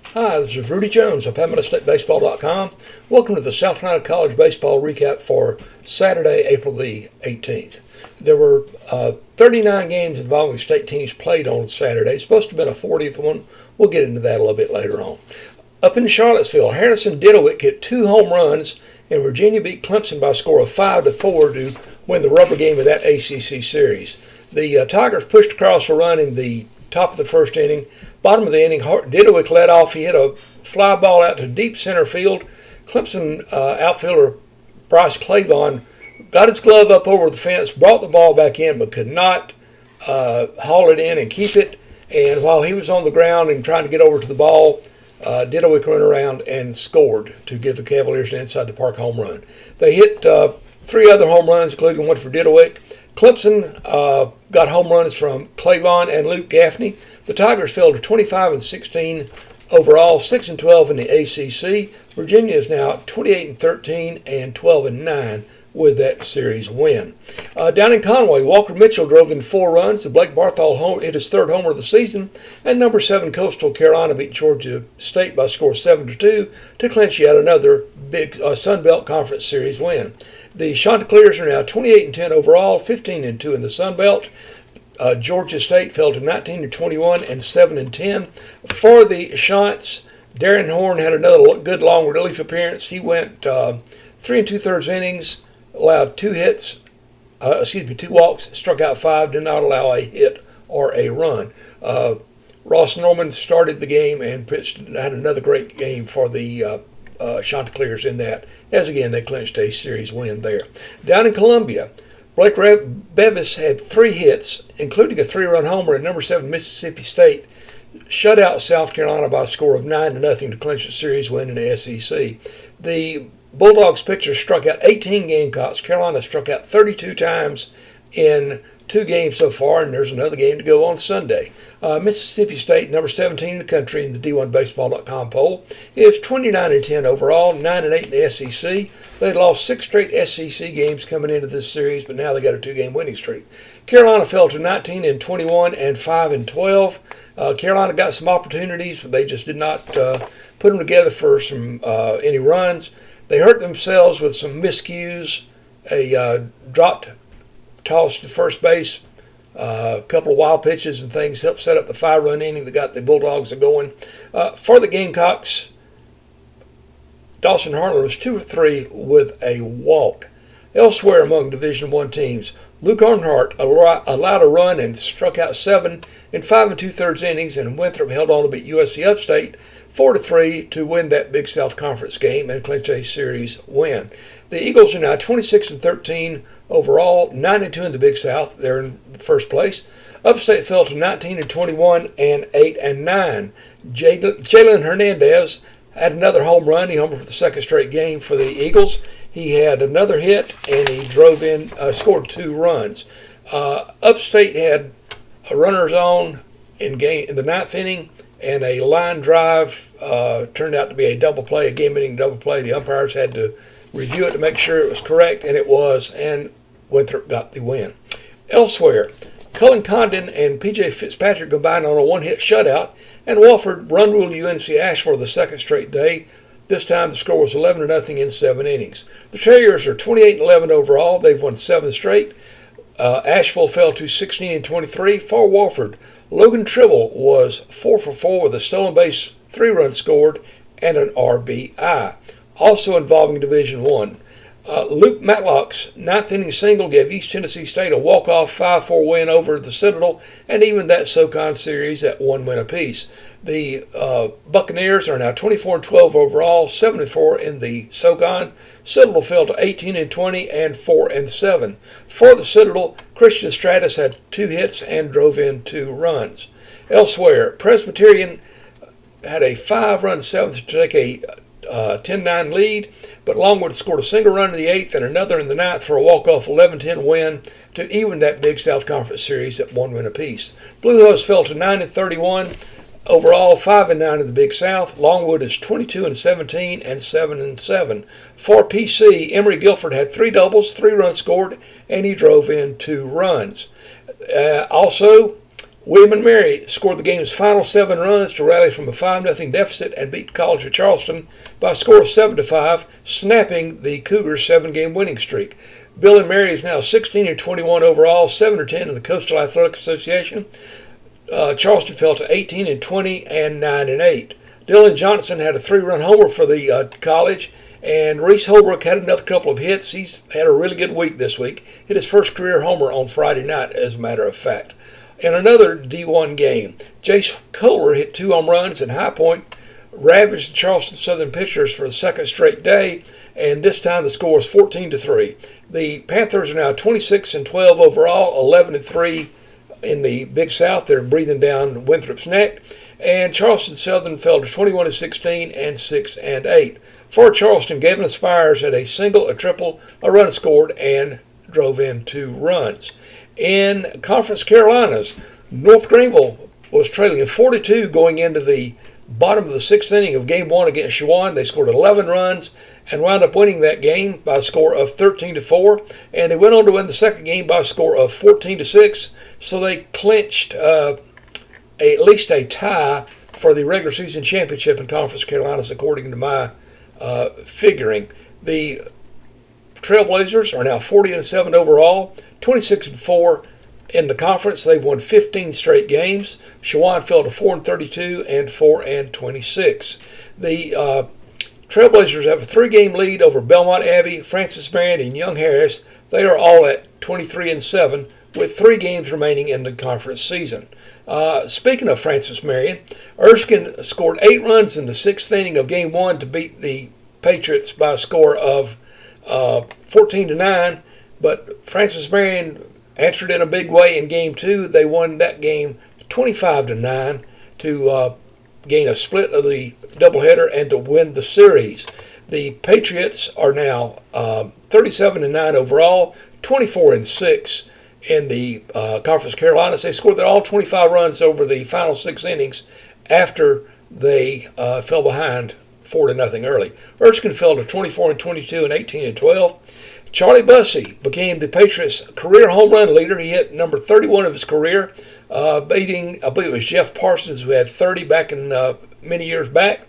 Hi, this is Rudy Jones of PalmettoStateBaseball.com. Welcome to the South Carolina College Baseball Recap for Saturday, April the 18th. There were 39 games involving state teams played on Saturday. It's supposed to have been a 40th one. We'll get into that a little bit later on. Up in Charlottesville, Harrison Didowick hit 2 home runs, and Virginia beat Clemson by a score of 5-4 to win the rubber game of that ACC series. The Tigers pushed across a run in the top of the first inning. Bottom of the inning, Didowick led off. He hit a fly ball out to deep center field. Clemson outfielder Bryce Clavon got his glove up over the fence, brought the ball back in, but could not haul it in and keep it. And while he was on the ground and trying to get over to the ball, Didowick ran around and scored to give the Cavaliers an inside the park home run. They hit 3 other home runs, including one for Didowick. Clemson got home runs from Clavon and Luke Gaffney. The Tigers fell to 25-16 overall, 6-12 in the ACC. Virginia is now 28-13 and 12-9 with that series win. Down in Conway, Walker Mitchell drove in 4 runs. Blake Barthol hit his 3rd homer of the season, and number 7 Coastal Carolina beat Georgia State by a score of 7-2 to clinch yet another big Sun Belt Conference Series win. The Chanticleers are now 28-10 overall, 15-2 in the Sun Belt. Georgia State fell to 19-21 and 7-10. For the Chants, Darren Horn had another good long relief appearance. He went 3 2/3 innings, allowed 2 walks, struck out 5, did not allow a hit or a run. Ross Norman started the game and had another great game for the Chanticleers in that, as again they clinched a series win there. Down in Columbia, Blake Bevis had 3 hits, including a 3-run homer, and number 7 Mississippi State shut out South Carolina by a score of 9-0 to clinch a series win in the SEC. The Bulldogs pitchers struck out 18 Gamecocks. Carolina struck out 32 times in 2 games so far, and there's another game to go on Sunday. Mississippi State, number 17 in the country in the D1Baseball.com poll, is 29-10 overall, 9-8 in the SEC. They lost 6 straight SEC games coming into this series, but now they got a 2-game winning streak. Carolina fell to 19-21 and 5-12. Carolina got some opportunities, but they just did not put them together for some any runs. They hurt themselves with some miscues, a dropped toss to first base, a couple of wild pitches and things helped set up the 5-run inning that got the Bulldogs going. For the Gamecocks, Dawson Harlan was 2 of 3 with a walk. Elsewhere among Division I teams, Luke Earnhardt allowed a run and struck out 7 in 5 2/3 innings, and Winthrop held on to beat USC Upstate 4-3 to win that Big South Conference game and clinch a series win. The Eagles are now 26-13 overall, 9-2 in the Big South. They're in first place. Upstate fell to 19-21 and 8-9. Jalen Hernandez had another home run. He homered for the 2nd straight game for the Eagles. He had another hit, and he scored 2 runs. Upstate had a runner's on in the 9th inning, and a line drive turned out to be a double play, a game-ending double play. The umpires had to review it to make sure it was correct, and it was, and Winthrop got the win. Elsewhere, Cullen Condon and P.J. Fitzpatrick combined on a 1-hit shutout, and Wofford run-ruled UNC Asheville the 2nd straight day. This time the score was 11-0 in 7 innings. The Terriers are 28-11 overall. They've won 7 straight. Asheville fell to 16-23. For Wofford, Logan Tribble was 4 for 4 with a stolen base, 3 runs scored, and an RBI. Also involving Division I, Luke Matlock's 9th inning single gave East Tennessee State a walk-off 5-4 win over the Citadel, and even that SoCon series at 1 win apiece. The Buccaneers are now 24-12 overall, 7-4 in the SoCon. Citadel fell to 18-20 and 4-7. For the Citadel, Christian Stratus had 2 hits and drove in 2 runs. Elsewhere, Presbyterian had a 5-run 7th to take a 10-9 lead, but Longwood scored a single run in the 8th and another in the 9th for a walk-off 11-10 win to even that Big South Conference series at 1 win apiece. Blue Hose fell to 9-31 overall, 5-9 in the Big South. Longwood is 22-17 and 7-7. For PC, Emory Guilford had 3 doubles, 3 runs scored, and he drove in 2 runs. Also, William and Mary scored the game's final 7 runs to rally from a 5-0 deficit and beat College of Charleston by a score of 7-5, snapping the Cougars' 7-game winning streak. Bill and Mary is now 16-21 overall, 7-10 in the Coastal Athletic Association. Charleston fell to 18-20 and 9-8. Dylan Johnson had a 3-run homer for the college, and Reese Holbrook had another couple of hits. He's had a really good week this week. Hit his first career homer on Friday night, as a matter of fact. In another D1 game, Jace Kohler hit 2 home runs, and High Point ravaged the Charleston Southern pitchers for the second straight day, and this time the score was 14-3. The Panthers are now 26-12 overall, 11-3 in the Big South. They're breathing down Winthrop's neck, and Charleston Southern fell to 21-16 and 6-8. For Charleston, Gavin Aspires had a single, a triple, a run scored, and drove in 2 runs. In Conference Carolinas, North Greenville was trailing 42 going into the bottom of the 6th inning of Game 1 against Shawan. They scored 11 runs and wound up winning that game by a score of 13-4. And they went on to win the second game by a score of 14-6. So they clinched at least a tie for the regular season championship in Conference Carolinas, according to my figuring. The Trailblazers are now 40-7 overall, 26-4 in the conference. They've won 15 straight games. Shawan fell to 4-32 and 4-26. The Trailblazers have a 3-game lead over Belmont Abbey, Francis Marion, and Young Harris. They are all at 23-7 with 3 games remaining in the conference season. Speaking of Francis Marion, Erskine scored 8 runs in the 6th inning of Game 1 to beat the Patriots by a score of 14-9, but Francis Marion answered in a big way in Game 2. They won that game 25-9 to gain a split of the doubleheader and to win the series. The Patriots are now 37-9 overall, 24-6 in the Conference Carolinas. They scored all 25 runs over the final 6 innings after they fell behind 4-0 early. Erskine fell to 24-22 and 18-12. Charlie Bussey became the Patriots' career home run leader. He hit number 31 of his career, beating, I believe it was Jeff Parsons, who had 30 back in many years back.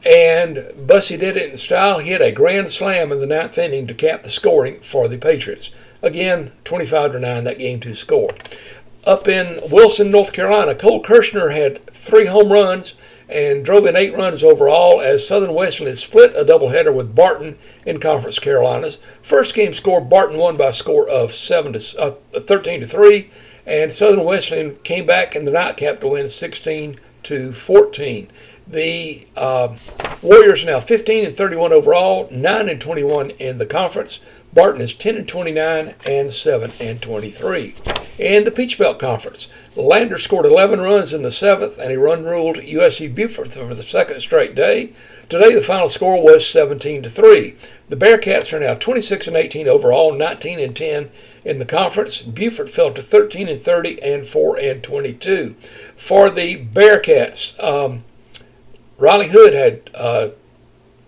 And Bussey did it in style. He hit a grand slam in the 9th inning to cap the scoring for the Patriots. Again, 25-9, that Game 2 score. Up in Wilson, North Carolina, Cole Kirshner had 3 home runs and drove in 8 runs overall as Southern Wesleyan split a doubleheader with Barton in Conference Carolinas. First game score, Barton won by a score of 13-3, and Southern Wesleyan came back in the nightcap to win 16-14. The Warriors are now 15-31 overall, 9-21 in the conference. Barton is 10-29 and 7-23. In the Peach Belt Conference, Lander scored 11 runs in the 7th, and he run-ruled USC Beaufort for the second straight day. Today, the final score was 17-3. The Bearcats are now 26-18 overall, 19-10 in the conference. Beaufort fell to 13-30 and 4-22. For the Bearcats, Riley Hood had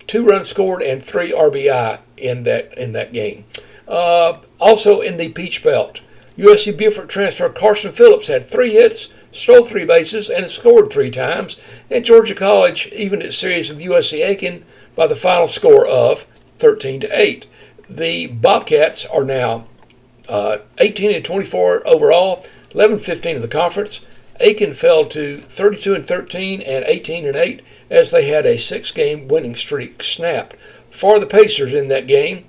2 runs scored and 3 RBI in that game. Also in the Peach Belt, USC Beaufort transfer Carson Phillips had 3 hits, stole 3 bases, and scored 3 times. And Georgia College evened its series with USC Aiken by the final score of 13-8. The Bobcats are now 18-24 overall, 11-15 in the conference. Aiken fell to 32-13 and 18-8 as they had a 6-game winning streak snapped. For the Pacers in that game,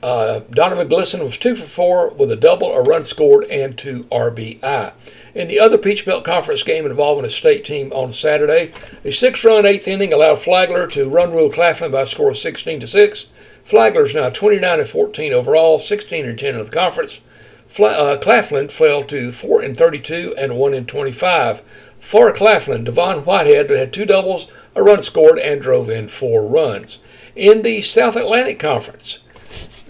Donovan Glisson was 2 for 4 with a double, a run scored, and 2 RBI. In the other Peach Belt Conference game involving a state team on Saturday, a 6-run 8th inning allowed Flagler to run rule Claflin by a score of 16-6. Flagler is now 29-14 overall, 16-10 in the conference. Claflin fell to 4-32 and 1-25. For Claflin, Devon Whitehead had 2 doubles, a run scored, and drove in 4 runs. In the South Atlantic Conference,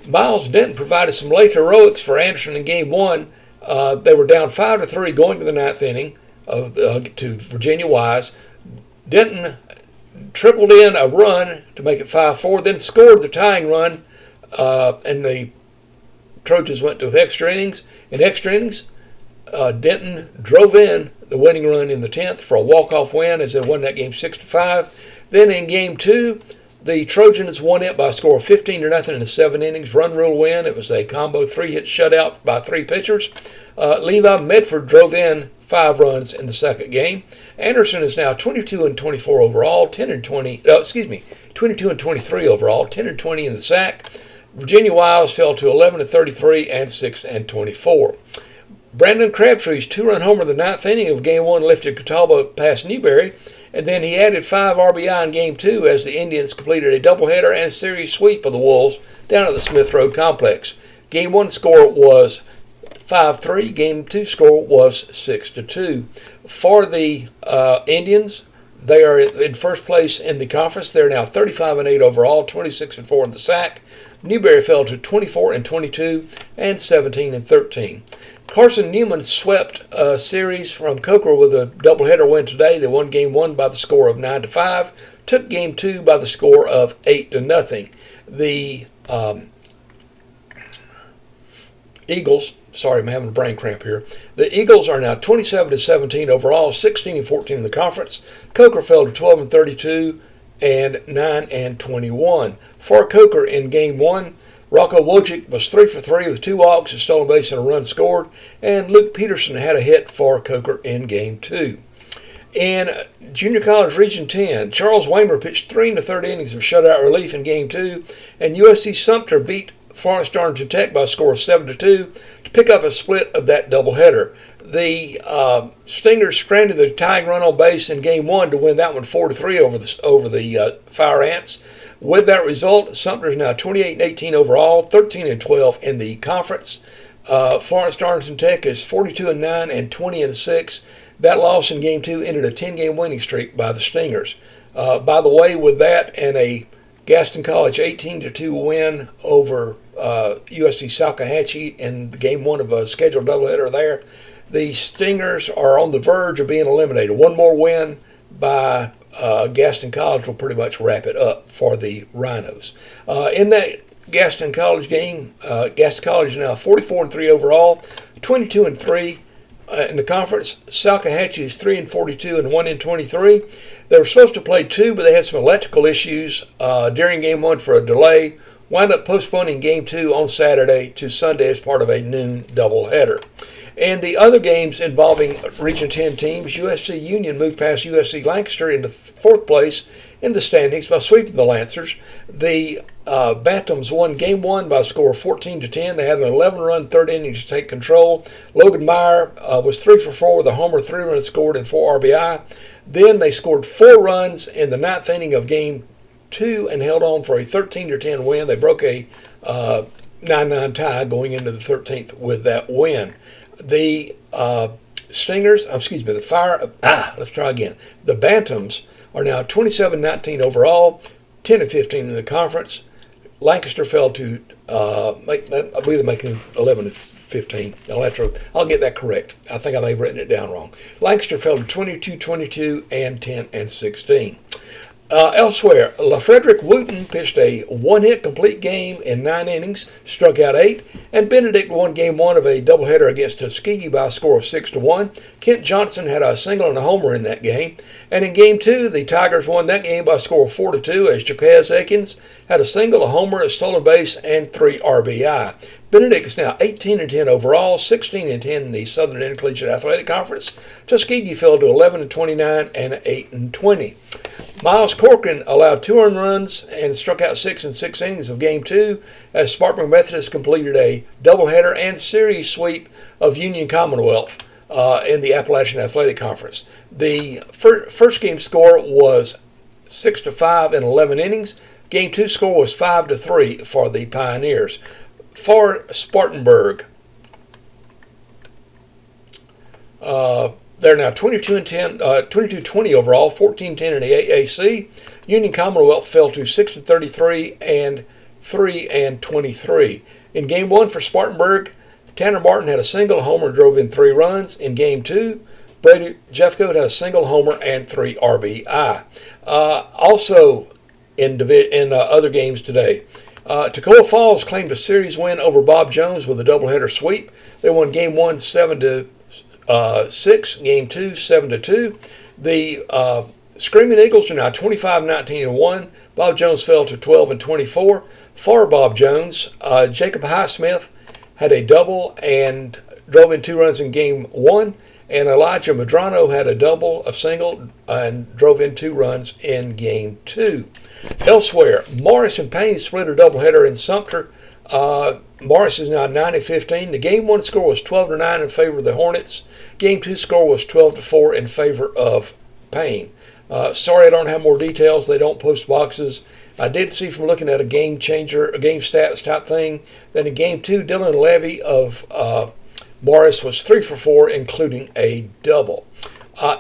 Miles Denton provided some late heroics for Anderson in Game 1. They were down 5-3 going to the 9th inning to Virginia Wise. Denton tripled in a run to make it 5-4, then scored the tying run, and the Trojans went to extra innings. In extra innings, Denton drove in the winning run in the 10th for a walk-off win as they won that game 6-5. Then in Game 2, the Trojans won it by a score of 15-0 in the 7 innings. Run rule win. It was a combo 3-hit shutout by 3 pitchers. Levi Medford drove in 5 runs in the second game. Anderson is now 22-24 overall, 22-23 overall, 10-20 in the sack. Virginia Wiles fell to 11-33 and 6-24. Brandon Crabtree's 2-run homer in the 9th inning of Game 1 lifted Catawba past Newberry, and then he added 5 RBI in Game 2 as the Indians completed a doubleheader and a series sweep of the Wolves down at the Smith Road Complex. Game 1 score was 5-3. Game 2 score was 6-2. For the Indians, they are in first place in the conference. They're now 35-8 overall, 26-4 in the sack. Newberry fell to 24-22 and 17-13. Carson Newman swept a series from Coker with a doubleheader win today. They won Game 1 by the score of 9-5, took Game 2 by the score of 8-0. The Eagles, sorry, I'm having a brain cramp here. The Eagles are now 27-17 overall, 16-14 in the conference. Coker fell to 12-32 and 9-21. For Coker in Game 1, Rocco Wojcik was 3 for 3 with 2 walks, a stolen base, and a run scored. And Luke Peterson had a hit for Coker in Game 2. In Junior College Region 10, Charles Waymer pitched 3 1/3 innings of shutout relief in Game 2, and USC Sumter beat Florence Darlington Tech by a score of 7-2 to pick up a split of that doubleheader. The Stingers stranded the tying run on base in Game 1 to win that one 4-3 over the Fire Ants. With that result, Sumter is now 28-18 overall, 13-12 in the conference. Florence Darlington Tech is 42-9 and 20-6. That loss in Game 2 ended a 10-game winning streak by the Stingers. By the way, with that and a Gaston College 18-2 win over USC Salkehatchie in Game 1 of a scheduled doubleheader there, the Stingers are on the verge of being eliminated. One more win by Gaston College will pretty much wrap it up for the Rhinos. In that Gaston College game, Gaston College is now 44-3 overall, 22-3 in the conference. Salkehatchie is 3-42 and 1-23. They were supposed to play 2, but they had some electrical issues during Game 1 for a delay. Wound up postponing Game 2 on Saturday to Sunday as part of a noon doubleheader. And the other games involving Region 10 teams, USC Union moved past USC Lancaster into 4th place in the standings by sweeping the Lancers. The Bantams won Game 1 by a score of 14-10. They had an 11-run 3rd inning to take control. Logan Meyer was 3 for 4 with a homer, 3 runs scored, and 4 RBI. Then they scored 4 runs in the 9th inning of Game 2 and held on for a 13-10 win. They broke a 9-9 tie going into the 13th with that win. The The Bantams are now 27-19 overall, 10-15 in the conference. Lancaster fell to, I believe they're making 11-15. I'll get that correct. I think I may have written it down wrong. Lancaster fell to 22-22 and 10-16. Elsewhere, LaFrederick Wooten pitched a 1-hit complete game in 9 innings, struck out 8, and Benedict won Game 1 of a doubleheader against Tuskegee by a score of 6-1. Kent Johnson had a single and a homer in that game. And in Game 2, the Tigers won that game by a score of 4-2 as Jacquez Aikens had a single, a homer, a stolen base, and 3 RBI. Benedict is now 18-10 overall, 16-10 in the Southern Intercollegiate Athletic Conference. Tuskegee fell to 11-29 and 8-20. Miles Corcoran allowed 2 earned runs and struck out 6 in 6 innings of Game 2 as Spartanburg Methodist completed a doubleheader and series sweep of Union Commonwealth in the Appalachian Athletic Conference. The first game score was 6-5 in 11 innings. Game 2 score was 5-3 for the Pioneers. For Spartanburg, they're now 22-20 overall, 14-10 in the AAC. Union Commonwealth fell to 6-33 and 3-23. In Game 1 for Spartanburg, Tanner Martin had a single homer, drove in 3 runs. In Game 2, Brady Jeffcoat had a single homer and 3 RBI. Also in other games today, Toccoa Falls claimed a series win over Bob Jones with a doubleheader sweep. They won Game 1 7-6 6, Game 2, 7-2. The Screaming Eagles are now 25-19-1. Bob Jones fell to 12-24. For Bob Jones, Jacob Highsmith had a double and drove in 2 runs in Game 1. And Elijah Medrano had a double, a single, and drove in 2 runs in Game 2. Elsewhere, Morris and Payne split a doubleheader in Sumter. Morris is now 9-15. The Game 1 score was 12-9 in favor of the Hornets. Game 2 score was 12-4 in favor of Payne. Sorry I don't have more details. They don't post boxes. I did see from looking at a game changer, a game stats type thing, that in Game 2, Dylan Levy of Morris was 3 for 4, including a double.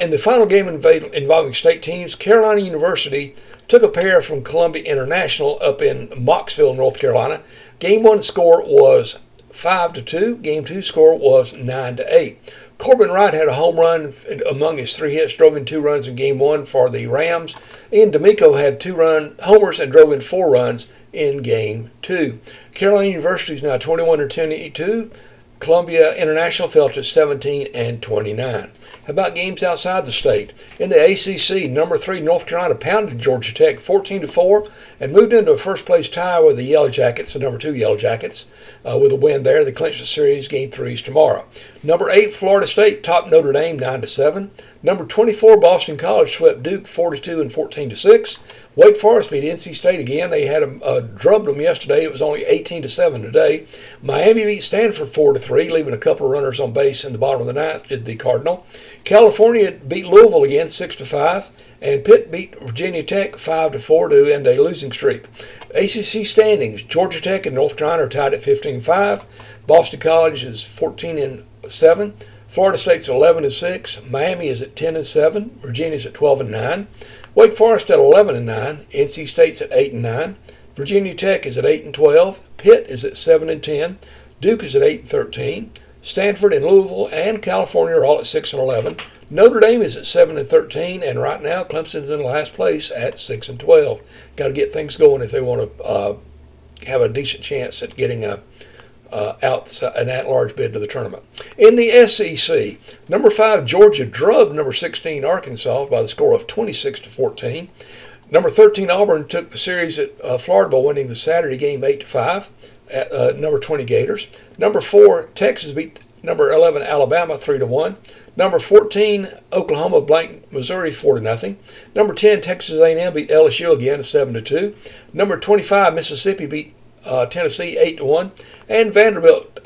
In the final game involving state teams, Carolina University took a pair from Columbia International up in Mocksville, North Carolina. Game 1 score was 5-2. Game 2 score was 9-8. Corbin Wright had a home run among his 3 hits, drove in 2 runs in Game 1 for the Rams. Ian D'Amico had 2 homers and drove in 4 runs in Game 2. Carolina University is now 21-22. Columbia International fell to 17-29. How about games outside the state? In the ACC, number 3 North Carolina pounded Georgia Tech 14-4 and moved into a first-place tie with the Yellow Jackets, the number 2 Yellow Jackets, with a win there. They clinched the series. Game 3 is tomorrow. Number 8 Florida State topped Notre Dame 9-7. Number 24 Boston College swept Duke 42 and 14-6. Wake Forest beat NC State again. They had drubbed them yesterday. It was only 18-7 today. Miami beat Stanford 4-3, leaving a couple of runners on base in the bottom of the ninth, did the Cardinal. California beat Louisville again 6-5, and Pitt beat Virginia Tech 5-4 to end a losing streak. ACC standings: Georgia Tech and North Carolina are tied at 15-5. Boston College is 14-7. Florida State's 11-6. Miami is at 10-7. Virginia's at 12-9. Wake Forest at 11-9. NC State's at 8-9. Virginia Tech is at 8-12. Pitt is at 7-10. Duke is at 8-13. Stanford and Louisville and California are all at 6-11. Notre Dame is at 7-13, and right now Clemson's in last place at 6-12. Got to get things going if they want to have a decent chance at getting an at-large bid to the tournament. In the SEC, number 5 Georgia drubbed number 16 Arkansas by the score of 26-14. Number 13 Auburn took the series at Florida by winning the Saturday game 8-5 at number 20 Gators. Number 4 Texas beat number 11 Alabama 3-1. Number 14 Oklahoma blanked Missouri 4-0. Number 10 Texas A&M beat LSU again 7-2. Number 25 Mississippi beat Tennessee 8-1, and Vanderbilt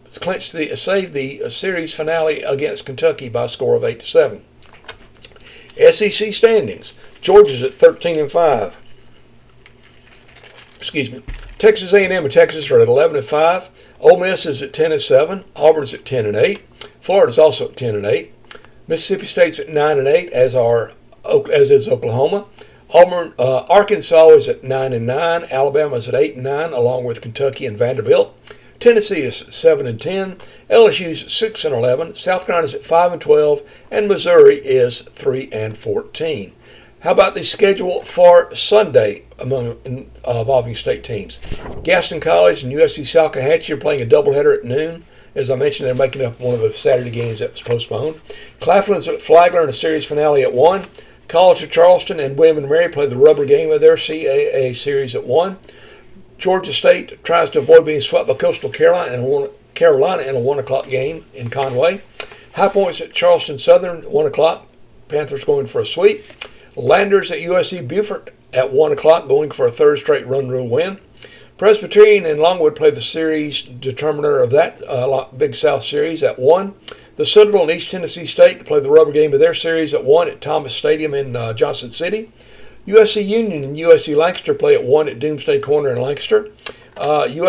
saved the series finale against Kentucky by a score of 8-7. SEC standings: Georgia's at 13-5. Texas A&M and Texas are at 11-5. Ole Miss is at 10-7. Auburn's at 10-8. Florida's also at 10-8. Mississippi State's at 9-8, as is Oklahoma. Arkansas is at 9-9. Alabama's at 8-9, along with Kentucky and Vanderbilt. Tennessee is 7-10. LSU's 6-11. South Carolina's at 5-12, and Missouri is 3-14. How about the schedule for Sunday involving state teams? Gaston College and USC Salkehatchie are playing a doubleheader at noon. As I mentioned, they're making up one of the Saturday games that was postponed. Claflin's at Flagler in a series finale at 1. College of Charleston and William & Mary play the rubber game of their CAA series at 1. Georgia State tries to avoid being swept by Coastal Carolina in a 1 o'clock game in Conway. High Point's at Charleston Southern, 1 o'clock. Panthers going for a sweep. Landers at USC Beaufort at 1 o'clock, going for a third straight run rule win. Presbyterian and Longwood play the series determiner of that Big South series at 1. The Citadel and East Tennessee State play the rubber game of their series at 1 at Thomas Stadium in Johnson City. USC Union and USC Lancaster play at 1 at Doomsday Corner in Lancaster. USC